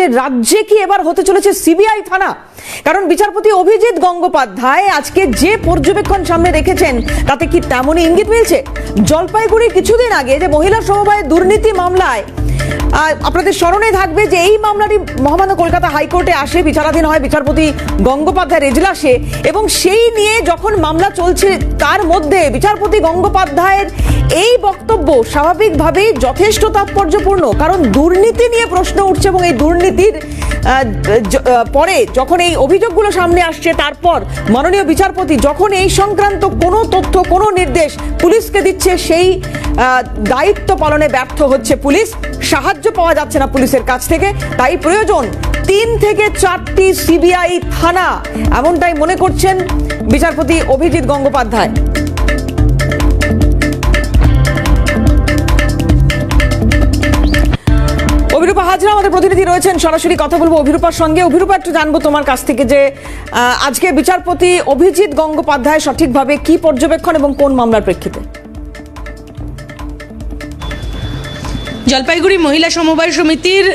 যে রাজ্যে কি এবার হতে চলেছে সিবিআই থানা? কারণ বিচারপতি অভিজিৎ গঙ্গোপাধ্যায় আজকে যে পর্যবেক্ষণ সামনে রেখেছেন তাতে কি তেমনই ইঙ্গিত মিলছে? জলপাইগুড়ি কিছুদিন আগে যে মহিলা সমবায় দুর্নীতি মামলায় আপনাদের স্মরণে থাকবে যে এই মামলাটি মহামান্য কলকাতা হাইকোর্টে আসে, বিচারাধীন হয় বিচারপতি গঙ্গোপাধ্যায়ের এজলাসে, এবং সেই নিয়ে যখন মামলা চলছে তার মধ্যে বিচারপতি গঙ্গোপাধ্যায়ের এই বক্তব্য স্বাভাবিকভাবেই যথেষ্ট তাৎপর্যপূর্ণ। কারণ দুর্নীতি নিয়ে প্রশ্ন উঠছে এবং এই দুর্নীতির পরে যখন এই অভিযোগগুলো সামনে আসছে, তারপর মাননীয় বিচারপতি যখন এই সংক্রান্ত কোনো তথ্য কোনো নির্দেশ পুলিশকে দিচ্ছে, সেই দায়িত্ব পালনে ব্যর্থ হচ্ছে পুলিশ, সাহায্য পাওয়া যাচ্ছে না পুলিশের কাছ থেকে। তাই প্রয়োজন 3 থেকে 4টি সিবিআই থানা, এমনটাই মনে করছেন বিচারপতি অভিজিৎ গঙ্গোপাধ্যায়। অভিরূপা হাজরা আমাদের প্রতিনিধি রয়েছেন, সরাসরি কথা বলবো অভিরূপার সঙ্গে। অভিরূপা, একটু জানবো তোমার কাছ থেকে যে আজকে বিচারপতি অভিজিৎ গঙ্গোপাধ্যায় সঠিকভাবে কি পর্যবেক্ষণ এবং কোন মামলার প্রেক্ষিতে? জলপাইগুড়ি মহিলা সমবায় সমিতির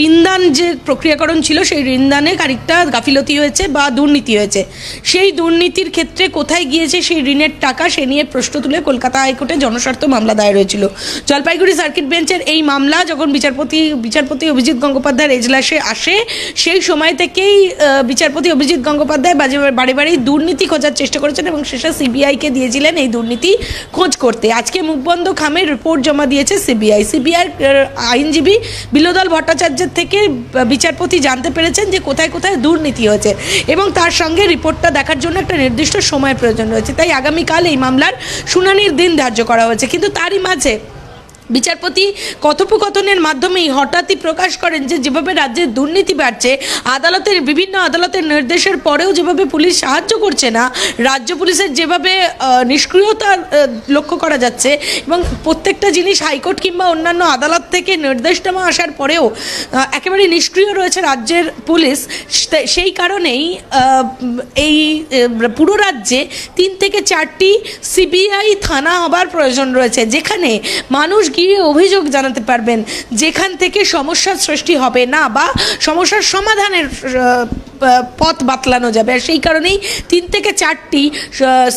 ঋণদান যে প্রক্রিয়াকরণ ছিল, সেই ঋণদানে খানিকটা গাফিলতি হয়েছে বা দুর্নীতি হয়েছে। সেই দুর্নীতির ক্ষেত্রে কোথায় গিয়েছে সেই ঋণের টাকা, সে নিয়ে প্রশ্ন তুলে কলকাতা হাইকোর্টে জনস্বার্থ মামলা দায়ের হয়েছিল। জলপাইগুড়ি সার্কিট বেঞ্চের এই মামলা যখন বিচারপতি অভিজিৎ গঙ্গোপাধ্যায়ের এজলাসে আসে, সেই সময় থেকেই বিচারপতি অভিজিৎ গঙ্গোপাধ্যায় বারে বারেই দুর্নীতি খোঁজার চেষ্টা করেছেন এবং শেষে সিবিআইকে দিয়েছিলেন এই দুর্নীতি খোঁজ করতে। আজকে মুখবন্ধ খামের রিপোর্ট জমা দিয়েছে সিবিআই। আইনজীবী বিলোদল ভট্টাচার্যের থেকে বিচারপতি জানতে পেরেছেন যে কোথায় কোথায় দুর্নীতি হয়েছে এবং তার সঙ্গে রিপোর্টটা দেখার জন্য একটা নির্দিষ্ট সময়ের প্রয়োজন রয়েছে। তাই আগামীকাল এই মামলার শুনানির দিন ধার্য করা হয়েছে। কিন্তু তারই মাঝে বিচারপতি কথোপকথনের মাধ্যমেই হঠাৎই প্রকাশ করেন যে যেভাবে রাজ্যের দুর্নীতি বাড়ছে, বিভিন্ন আদালতের নির্দেশের পরেও যেভাবে পুলিশ সাহায্য করছে না, রাজ্য পুলিশের যেভাবে নিষ্ক্রিয়তা লক্ষ্য করা যাচ্ছে এবং প্রত্যেকটা জিনিস হাইকোর্ট কিংবা অন্যান্য আদালত থেকে নির্দেশনামা আসার পরেও একেবারে নিষ্ক্রিয় রয়েছে রাজ্যের পুলিশ, সেই কারণেই এই পুরো রাজ্যে 3 থেকে 4টি সিবিআই থানা হবার প্রয়োজন রয়েছে, যেখানে মানুষ গিয়ে অভিযোগ জানাতে পারবেন, যেখান থেকে সমস্যার সৃষ্টি হবে না বা সমস্যার সমাধানের পথ বাতলানো যাবে। আর সেই কারণেই 3 থেকে 4টি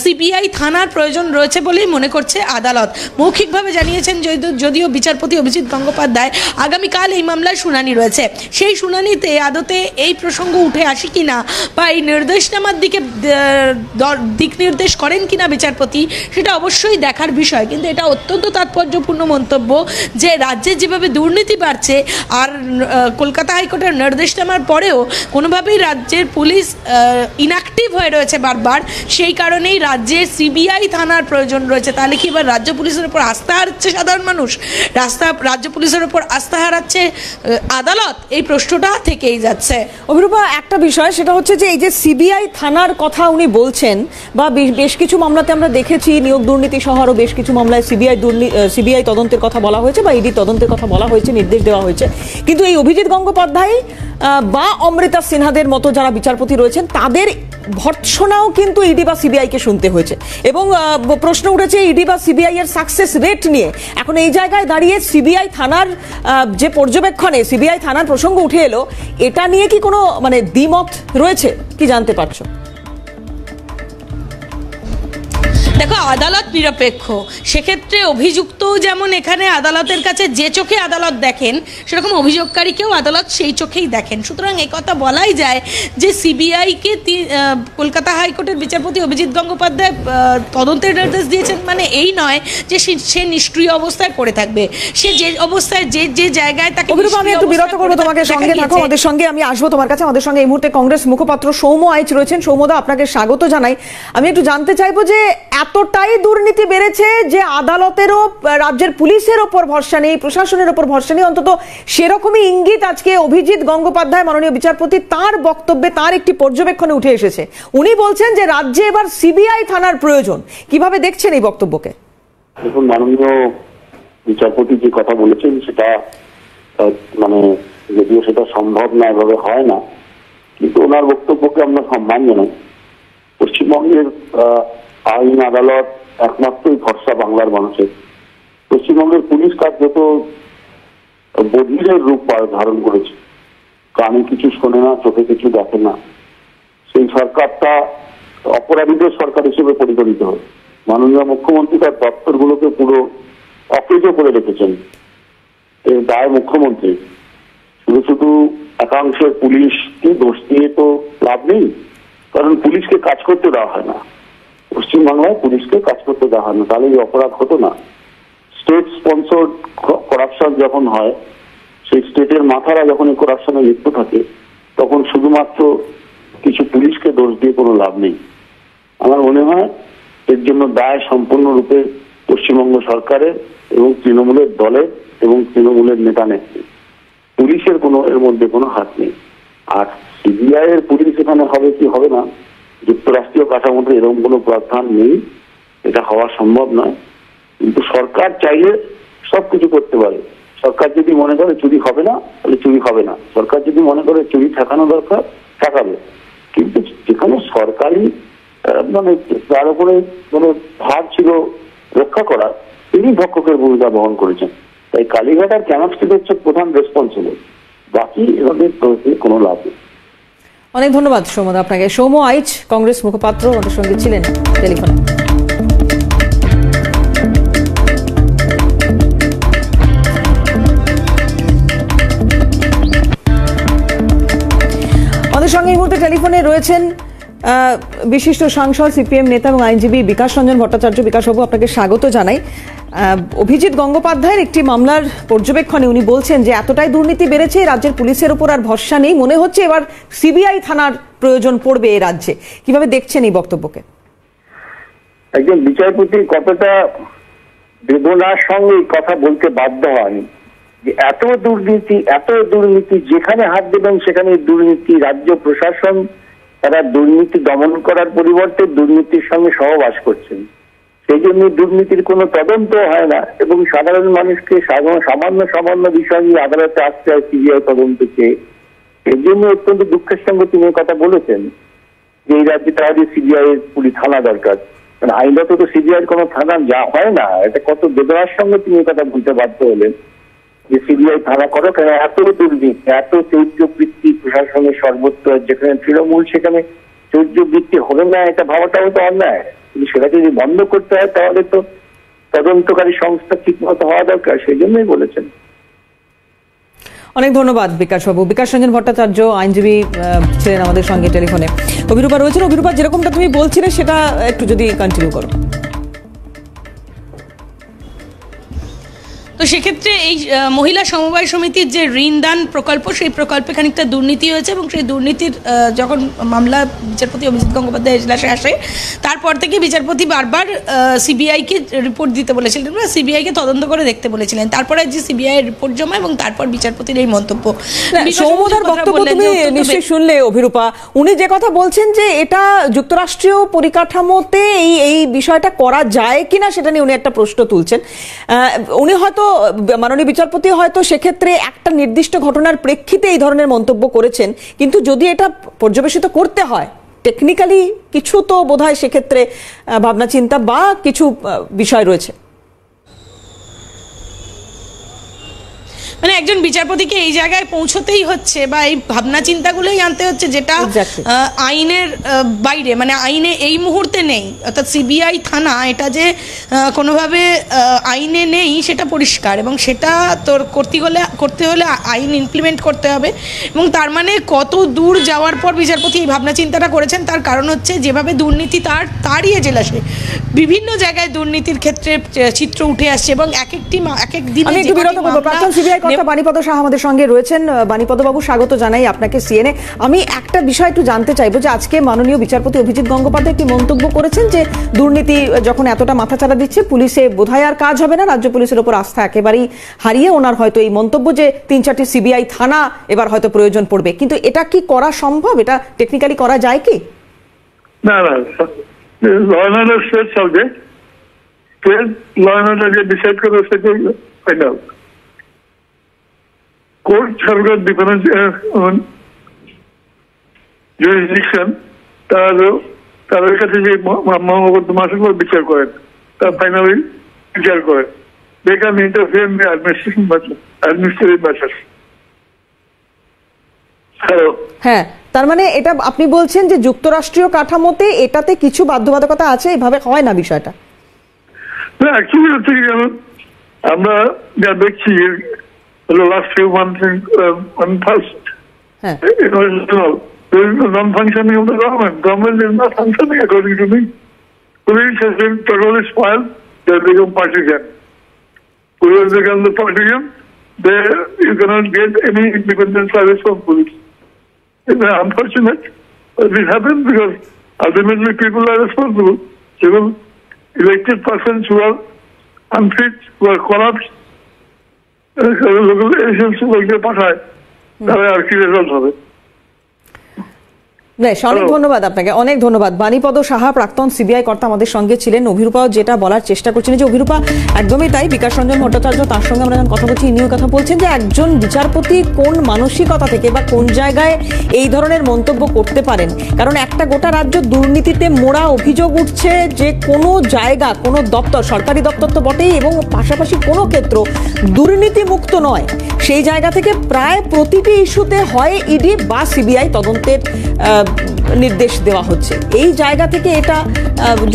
সিবিআই থানার প্রয়োজন রয়েছে বলেই মনে করছে আদালত। মৌখিকভাবে জানিয়েছেন যদিও বিচারপতি অভিজিৎ গঙ্গোপাধ্যায় আগামীকাল এই মামলার শুনানি রয়েছে। সেই শুনানিতে আদতে এই প্রসঙ্গ উঠে আসে কিনা বা এই নির্দেশনামার দিক নির্দেশ করেন কিনা বিচারপতি, সেটা অবশ্যই দেখার বিষয়। কিন্তু এটা অত্যন্ত তাৎপর্যপূর্ণ মন্তব্য যে রাজ্যে যেভাবে দুর্নীতি বাড়ছে আর কলকাতা হাইকোর্টের নির্দেশনামার পরেও কোনোভাবেই রাজ্যের পুলিশ ইনঅ্যাক্টিভ হয়ে রয়েছে বারবার, সেই কারণেই রাজ্যের সিবিআই থানার প্রয়োজন রয়েছে। তাহলে কি এবার রাজ্য পুলিশের উপর আস্থা হারাচ্ছে সাধারণ মানুষ, রাজ্য পুলিশের উপর আস্থা হারাচ্ছে আদালত? এই প্রশ্নটা থেকেই যাচ্ছে। অভিরূপা, একটা বিষয় সেটা হচ্ছে যে এই যে সিবিআই থানার কথা উনি বলছেন, বা বেশ কিছু মামলাতে আমরা দেখেছি নিয়োগ দুর্নীতি সহ আরও বেশ কিছু মামলায় সিবিআই তদন্তের কথা বলা হয়েছে বা ইডি তদন্তের কথা বলা হয়েছে, নির্দেশ দেওয়া হয়েছে। কিন্তু এই অভিজিৎ গঙ্গোপাধ্যায় বা অমৃতা সিনহাদের মতো যারা বিচারপতি রয়েছেন তাদের ভর্ৎসনাও কিন্তু ইডি বা সিবিআই কে শুনতে হয়েছে এবং প্রশ্ন উঠেছে ইডি বা সিবিআই এর সাকসেস রেট নিয়ে। এখন এই জায়গায় দাঁড়িয়ে সিবিআই থানার যে পর্যবেক্ষণে সিবিআই থানার প্রসঙ্গ উঠে এলো, এটা নিয়ে কি কোনো দ্বিমত রয়েছে, কি জানতে পারছো? দেখো, আদালত নিরপেক্ষ, সেক্ষেত্রে অভিযুক্ত যেমন এখানে আদালতের কাছে যে চোখে আদালত দেখেন, সেরকম অভিযোগকারীকেও আদালত সেই চোখেই দেখেন। সুতরাং এই কথা বলাই যায় যে সিবিআইকে কলকাতা হাইকোর্টের বিচারপতি অভিজিৎ গঙ্গোপাধ্যায় তদন্তের নির্দেশ দিয়েছেন মানে এই নয় যে সে নিষ্ক্রিয় অবস্থায় পড়ে থাকবে। সে যে অবস্থায় যে জায়গায় তাকে, আমি একটু বিরত করবো, তোমাকে সঙ্গে থাকো, আমাদের সঙ্গে আমি আসবো তোমার কাছে। আমাদের সঙ্গে এই মুহূর্তে কংগ্রেস মুখপাত্র সৌম্য আইচ রয়েছেন। সৌম্যদা, আপনাকে স্বাগত জানাই। আমি একটু জানতে চাইবো যে এতটাই দুর্নীতি বেড়েছে যে আদালতেরও রাজ্যের পুলিশের ওপর ভরসা নেই, প্রশাসনের ওপর ভরসা নেই, অন্তত সেরকমই ইঙ্গিত আজকে অভিজিৎ গঙ্গোপাধ্যায় মাননীয় বিচারপতি তার বক্তব্যে, তার একটি পর্যবেক্ষণে উঠে এসেছে। উনি বলছেন যে রাজ্যে এবার সিবিআই থানার প্রয়োজন। কিভাবে দেখছেন এই বক্তব্যকে? দেখুন, মাননীয় বিচারপতি যে কথা বলেছেন সেটা যদিও সেটা সম্ভব না, এভাবে হয় না, কিন্তু ওনার বক্তব্যকে আমরা সম্মান জানাই। পশ্চিমবঙ্গের আইন আদালত একমাত্রই ভরসা বাংলার মানুষের। পশ্চিমবঙ্গের পুলিশ কার্যত বধিরের রূপ ধারণ করেছে। কানে কিছু শোনে না, চোখে কিছু দেখে না, সেই সরকারটা অপরাধীদের সরকার হিসেবে পরিগণিত হয়। মাননীয় মুখ্যমন্ত্রী তার দপ্তরগুলোকে পুরো অকেজ করে রেখেছেন। এই দায় মুখ্যমন্ত্রী। শুধু শুধু একাংশের পুলিশকে দোষ দিয়ে তো লাভ নেই, কারণ পুলিশকে কাজ করতে দেওয়া হয় না। পশ্চিমবাংলায় পুলিশকে কাজ করতে দেওয়া হয় না, তাহলে এই অপরাধ হতো না। স্টেট স্পন্সর করাপশন যখন হয়, সেই স্টেটের মাথারা যখন এই করাপশনে লিপ্ত থাকে, তখন শুধুমাত্র কিছু পুলিশকে দোষ দিয়ে কোনো লাভ নেই। আমার মনে হয় এর জন্য দায় সম্পূর্ণরূপে পশ্চিমবঙ্গ সরকারের এবং তৃণমূলের দলের এবং তৃণমূলের নেতা নেত্রী। পুলিশের কোনো এর মধ্যে কোনো হাত নেই। আর সিবিআই এর পুলিশ এখানে হবে কি হবে না, যুক্তরাষ্ট্রীয় কাঠামোতে এরকম কোনো প্রাবধান নেই, এটা হওয়া সম্ভব নয়। কিন্তু সরকার চাইলে সবকিছু করতে পারে। সরকার যদি মনে করে চুরি হবে না, তাহলে চুরি হবে না। সরকার যদি মনে করে চুরি ঠেকানো দরকার, ঠেকাবে। কিন্তু যেখানে সরকারি মানে তার উপরে মানে ভার ছিল রক্ষা করা, তিনি ভক্ষকের ভূমিকা বহন করেছেন। তাই কালীঘাট আর ক্যানক স্ট্রিট হচ্ছে প্রধান রেসপন্সিবল, বাকি এভাবে কোনো লাভ নেই। অনেক ধন্যবাদ সৌম্য আপনাকে। সৌম্য আইচ, কংগ্রেস মুখপাত্র, আমাদের সঙ্গে ছিলেন টেলিফোনে। আমাদের সঙ্গে এই মুহূর্তে টেলিফোনে রয়েছেন বিশিষ্ট সাংসদ, সিপিএম নেতা এবং আইনজীবী বিকাশ রঞ্জন ভট্টাচার্য। বিকাশবাবু, আপনাকে স্বাগত জানাই। অভিজিৎ গঙ্গোপাধ্যায়ের একটি মামলার পর্যবেক্ষণে উনি বলছেন যে এতটাই দুর্নীতি বেড়েছে, রাজ্যের পুলিশের উপর আর ভরসা নেই, মনে হচ্ছে এবার সিবিআই থানার প্রয়োজন পড়বে এই রাজ্যে। কিভাবে দেখছেন এই বক্তব্যকে? একজন বিচারপতি কতটা বেদনার সঙ্গে কথা বলতে বাধ্য হন যে এত দুর্নীতি, যেখানে হাত দেবেন সেখানে দুর্নীতি। রাজ্য প্রশাসন তারা দুর্নীতি দমন করার পরিবর্তে দুর্নীতির সঙ্গে সহবাস করছেন। সেই জন্য দুর্নীতির কোনো তদন্ত হয় না এবং সাধারণ মানুষকে সামান্য বিষয় নিয়ে আদালতে আসতে হয় সিবিআই তদন্ত চেয়ে। এর জন্য অত্যন্ত দুঃখের সঙ্গে তিনি কথা বলেছেন যে এই রাজ্যে তাহলে সিবিআই এর পুলিশ থানা দরকার। কারণ আইনত তো সিবিআই এর কোনো থানা যা হয় না। এটা কত বেদনার সঙ্গে তিনি কথা বলতে বাধ্য হলেন যে সিবিআই থানা করো, কেন এত দুর্নীতি, এত চৌর্যবৃত্তি প্রশাসনের সর্বত্র। যেখানে তৃণমূল সেখানে চৌর্যবৃত্তি হবে না, এটা ভাবাটাও তো অন্যায়। কিন্তু সেটাকে যদি বন্ধ করতে হয় তাহলে তো তদন্তকারী সংস্থা ঠিক মতো হওয়া দরকার, সেই জন্যই বলেছেন। অনেক ধন্যবাদ বিকাশবাবু। বিকাশ রঞ্জন ভট্টাচার্য আইনজীবী ছিলেন আমাদের সঙ্গে টেলিফোনে। অভিরূপা রয়েছেন। অভিরূপা, যেরকমটা তুমি বলছিলে সেটা একটু যদি কন্টিনিউ করো। তো সেক্ষেত্রে এই মহিলা সমবায় সমিতির যে ঋণদান প্রকল্প, সেই প্রকল্পে খানিকটা দুর্নীতি হয়েছে এবং সেই দুর্নীতির যখন মামলা বিচারপতি অভিজিৎ গঙ্গোপাধ্যায় এজলাসে আসে, তারপর থেকে বিচারপতি বারবার সিবিআইকে রিপোর্ট দিতে বলেছিলেন বা সিবিআইকে তদন্ত করে দেখতে বলেছিলেন। তারপরে যে সিবিআই রিপোর্ট জমা এবং তারপর বিচারপতির এই মন্তব্য। সৌম্যদার বক্তব্য তুমি নিশ্চয়ই শুনলে অভিরূপা। উনি যে কথা বলছেন যে এটা যুক্তরাষ্ট্রীয় পরিকাঠামোতে এই বিষয়টা করা যায় কিনা সেটা নিয়ে উনি একটা প্রশ্ন তুলছেন। উনি হয়তো মাননীয় বিচারপতি হয়তো সেক্ষেত্রে একটা নির্দিষ্ট ঘটনার প্রেক্ষিতে এই ধরনের মন্তব্য করেছেন, কিন্তু যদি এটা পর্যবেসিত করতে হয় টেকনিক্যালি কিছু তো বোধহয় সেক্ষেত্রে ভাবনা চিন্তা বা কিছু বিষয় রয়েছে। মানে একজন বিচারপতিকে এই জায়গায় পৌঁছতেই হচ্ছে বা এই ভাবনা চিন্তাগুলোই আনতে হচ্ছে যেটা আইনের বাইরে, মানে আইনে এই মুহূর্তে নেই। অর্থাৎ সিবিআই থানা এটা যে কোনোভাবে আইনে নেই সেটা পরিষ্কার, এবং সেটা তোর করতে হলে আইন ইমপ্লিমেন্ট করতে হবে। এবং তার মানে কত দূর যাওয়ার পর বিচারপতি এই ভাবনা চিন্তাটা করেছেন, তার কারণ হচ্ছে যেভাবে দুর্নীতি তারই এজলাসে বিভিন্ন জায়গায় দুর্নীতির ক্ষেত্রে চিত্র উঠে আসছে এবং এক এক দিন। বাণীপদ শাহ আমাদের সঙ্গে রয়েছেন। বাণীপদ বাবু, স্বাগত জানাই আপনাকে সিএনএ। আমি একটা বিষয় একটু জানতে চাইবো যে আজকে মাননীয় বিচারপতি অভিজিৎ গঙ্গোপাধ্যায় একটি মন্তব্য করেছেন যে দুর্নীতি যখন এতটা মাথাচাড়া দিচ্ছে, পুলিশে বোধহয় আর কাজ হবে না, রাজ্য পুলিশের উপর আস্থা একেবারেই হারিয়ে ওনার হয়তো এই মন্তব্য যে 3-4টি সিবিআই থানা এবার হয়তো প্রয়োজন পড়বে। কিন্তু এটা কি করা সম্ভব? এটা টেকনিক্যালি করা যায় কি? না, law and order state subject, law and order যে ডিসাইড করে সেটাই ফাইনাল। কোর্ট সরকার ডিফারেন্স জুরিসডিকশন তাদের কাছে যে মহকুমা বিচার করেন, তার ফাইনালি বিচার করেন। They can interfere in the administrative matters. Hello. হ্যাঁ, তার মানে এটা আপনি বলছেন যে যুক্তরাষ্ট্রীয় কাঠামোতে এটাতে কিছু বাধ্যবাধকতা আছে, এভাবে হয় না বিষয়টা? না, অ্যাকচুয়ালি হচ্ছে কি জানেন, আমরা যা দেখছি লাস্ট ফিউ মান্থস ফার্স্ট হ্যাঁ, non-functioning of the government. Government is not functioning according to me. Police has been totally spoiled. They have become partisan. Police become the partisan. You cannot get any independent service from police. It's unfortunate, but it happens because ultimately people are responsible. Even elected persons who are unfit, who are corrupt, local elections লোকদের পাঠায়, তাহলে আর কি result হবে? বেশ, অনেক ধন্যবাদ আপনাকে, অনেক ধন্যবাদ। বাণীপদ সাহা, প্রাক্তন সিবিআই কর্তা আমাদের সঙ্গে ছিলেন। অভিরূপা যেটা বলার চেষ্টা করছেন, যে অভিরূপা একদমই তাই, বিকাশ রঞ্জন ভট্টাচার্য তার সঙ্গে আমরা যখন কথা বলছি ইনিও কথা বলছেন যে একজন বিচারপতি কোন মানসিকতা থেকে বা কোন জায়গায় এই ধরনের মন্তব্য করতে পারেন। কারণ একটা গোটা রাজ্য দুর্নীতিতে মোড়া, অভিযোগ উঠছে যে কোনো জায়গা, কোনো দপ্তর, সরকারি দপ্তর তো বটেই, এবং পাশাপাশি কোনো ক্ষেত্র দুর্নীতি মুক্ত নয়। সেই জায়গা থেকে প্রায় প্রতিটি ইস্যুতে হয় ইডি বা সিবিআই তদন্তের নির্দেশ দেওয়া হচ্ছে। এই জায়গা থেকে এটা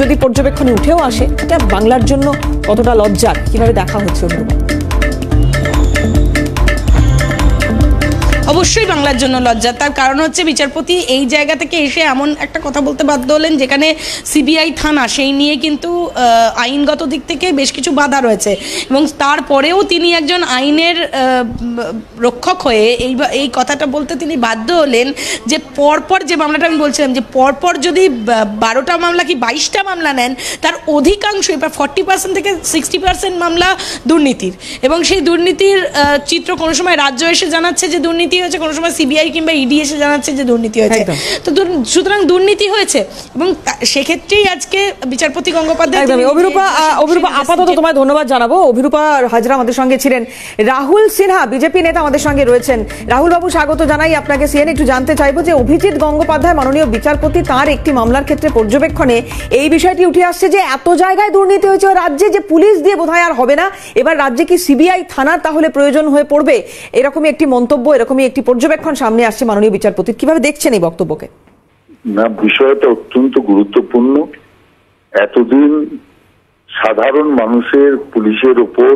যদি পর্যবেক্ষণে উঠেও আসে, এটা বাংলার জন্য কতটা লজ্জার, কিভাবে দেখা হচ্ছে? অবশ্যই বাংলার জন্য লজ্জা। তার কারণ হচ্ছে বিচারপতি এই জায়গা থেকে এসে এমন একটা কথা বলতে বাধ্য হলেন যেখানে সিবিআই থানা, সেই নিয়ে কিন্তু আইনগত দিক থেকে বেশ কিছু বাধা রয়েছে, এবং তারপরেও তিনি একজন আইনের রক্ষক হয়ে এই কথাটা বলতে তিনি বাধ্য হলেন যে পরপর যে মামলাটা আমি বলছিলাম, যে পরপর যদি 12টা মামলা কি 22টা মামলা নেন, তার অধিকাংশই প্রায় 40% থেকে 60% মামলা দুর্নীতির, এবং সেই দুর্নীতির চিত্র কোনো সময় রাজ্য এসে জানাচ্ছে যে দুর্নীতি হয়েছে, কোনো সময় সিবিআই কিংবা ইডি এসে জানাচ্ছে যে দুর্নীতি হয়েছে। তো সুতরাং দুর্নীতি হয়েছে, এবং সেক্ষেত্রেই আজকে বিচারপতি গঙ্গোপাধ্যায়। অভিরূপা আপাতত তোমায় ধন্যবাদ জানাবো। অভিরূপা হাজরা আমাদের সঙ্গে ছিলেন। রাহুল সিনহা বিজেপি নেতা আমাদের সঙ্গে রয়েছেন। রাহুল বাবু, স্বাগত জানাই আপনাকে। সিএন একটু জানতে চাইবো যে অভিজিৎ গঙ্গোপাধ্যায় মাননীয় বিচারপতি, তার একটি মামলার ক্ষেত্রে পর্যবেক্ষণে এই বিষয়টি উঠে আসছে যে এত জায়গায় দুর্নীতি হয়েছে রাজ্যে যে পুলিশ দিয়ে বোধহয় আর হবে না, এবার রাজ্যে কি সিবিআই থানার তাহলে প্রয়োজন হয়ে পড়বে, এরকমই একটি মন্তব্য, এরকমই একটি পর্যবেক্ষণ সামনে আসছে মাননীয় বিচারপতি। কিভাবে দেখছেন এই বক্তব্যকে? না, বিষয়টা অত্যন্ত গুরুত্বপূর্ণ। এতদিন সাধারণ মানুষের পুলিশের উপর,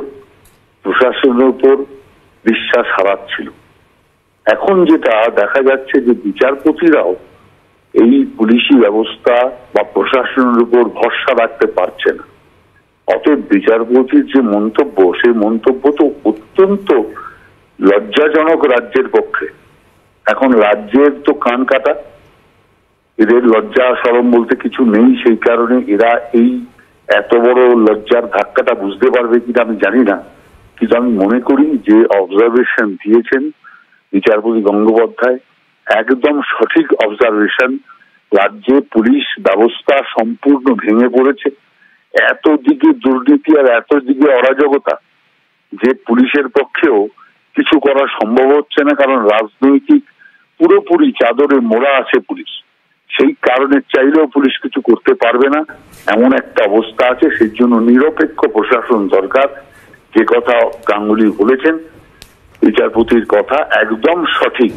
প্রশাসনের উপর বিশ্বাস হারাচ্ছিল। এখন যেটা দেখা যাচ্ছে যে বিচারপতিরাও এই পুলিশি ব্যবস্থা বা প্রশাসনের উপর ভরসা রাখতে পারছে না। অতএব বিচারপতির যে মন্তব্য, সেই মন্তব্য তো অত্যন্ত লজ্জাজনক রাজ্যের পক্ষে। এখন রাজ্যের তো কান কাটা, এদের লজ্জা শরম বলতে কিছু নেই। সেই কারণে এরা এই এত বড় লজ্জার ধাক্কাটা বুঝতে পারবে কিনা আমি জানি না, কিন্তু আমি মনে করি যে অবজারভেশন দিয়েছেন বিচারপতি গঙ্গোপাধ্যায় একদম সঠিক অবজারভেশন। রাজ্যে পুলিশ ব্যবস্থা সম্পূর্ণ ভেঙে পড়েছে। এত দিকে দুর্নীতি আর এত দিকে অরাজকতা যে পুলিশের পক্ষেও কিছু করা সম্ভব হচ্ছে না, কারণ রাজনৈতিক পুরোপুরি চাদরে মোড়া আছে পুলিশ। সেই কারণে চাইলেও পুলিশ কিছু করতে পারবে না, এমন একটা অবস্থা আছে। সেই জন্য নিরপেক্ষ প্রশাসন দরকার। যে কথা গাঙ্গুলি বলেছেন, বিচারপতির কথা একদম সঠিক,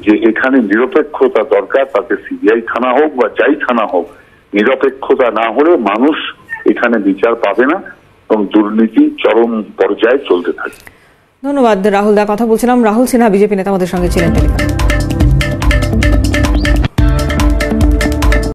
যে এখানে নিরপেক্ষতা দরকার। তাতে সিবিআই থানা হোক বা যাই থানা হোক, নিরপেক্ষতা না হলে মানুষ এখানে বিচার পাবে না এবং দুর্নীতি চরম পর্যায়ে চলতে থাকে। ধন্যবাদ রাহুল দা। কথা বলছিলাম রাহুল সিনহা বিজেপি নেতা আমাদের সঙ্গে ছিলেন টেলিফোনে।